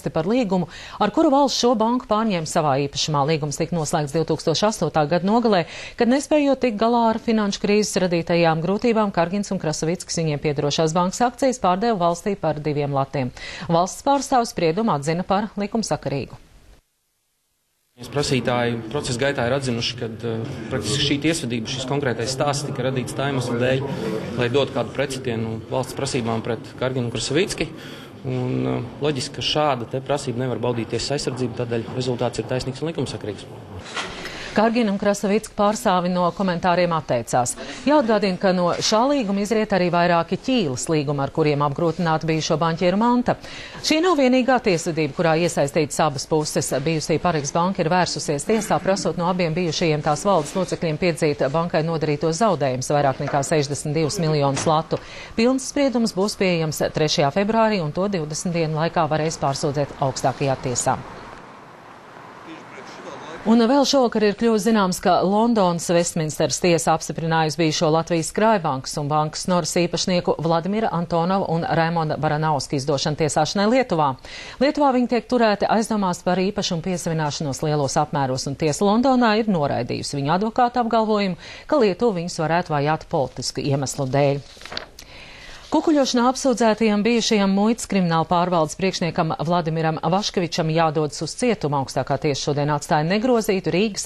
par līgumu, ar kuru valsts šo banku pārņēma savā īpašumā. Līgums tika noslēgts 2008. gada nogalē, kad nespējot tikt galā ar finanšu krīzes radītajām grūtībām, Kargins un Krasavickis viņiem piederošās bankas akcijas pārdeva valstī par 2 latiem. Valsts pārstāvs spriedumu atzina par likumsakarīgu. Prasītāji procesa gaitā ir atzinuši, ka praktiski šī tiesvedība, šis konkrētais stāsts tika radīts tā iemesla dēļ, lai dotu kādu precitienu valsts prasībām pret Karginu un Krasavicki. Un loģiski, ka šāda prasība nevar baudīt tiesas aizsardzību, tādēļ rezultāts ir taisnīgs un likumsakarīgs. Kargina un Krasavicki pārstāvi no komentāriem atteicās. Jāatgādina, ka no šā līguma izriet arī vairāki ķīlas līgumi, ar kuriem apgrūtināta bijušo banķieru manta. Šī nav vienīgā tiesvedība, kurā iesaistītas abas puses. Bijusī Paregs banka ir vērsusies tiesā, prasot no abiem bijušajiem tās valdes locekļiem piedzīt bankai nodarītos zaudējumus vairāk nekā 62 miljonus latu. Pilns spriedums būs pieejams 3. februārī, un to 20 dienu laikā varēs pārsūdzēt augstākajā tiesā. Un vēl šovakar ir kļuvis zināms, ka Londonas Vestminsteras tiesa apstiprinājusi bijušo Latvijas Krājbankas un bankas Noras īpašnieku Vladimira Antonova un Raimonda Baranauska izdošanu tiesāšanai Lietuvā. Lietuvā viņi tiek turēti aizdomās par īpašumu piesavināšanos lielos apmēros, un tiesa Londonā ir noraidījusi viņu advokāta apgalvojumu, ka Lietuva viņus varētu vajāt politisku iemeslu dēļ. Kukuļošanā apsūdzētajam bijušajam muitas krimināla pārvaldes priekšniekam Vladimiram Vaškevičam jādodas uz cietumu. Augstākā tiesa šodien atstāja negrozītu Rīgas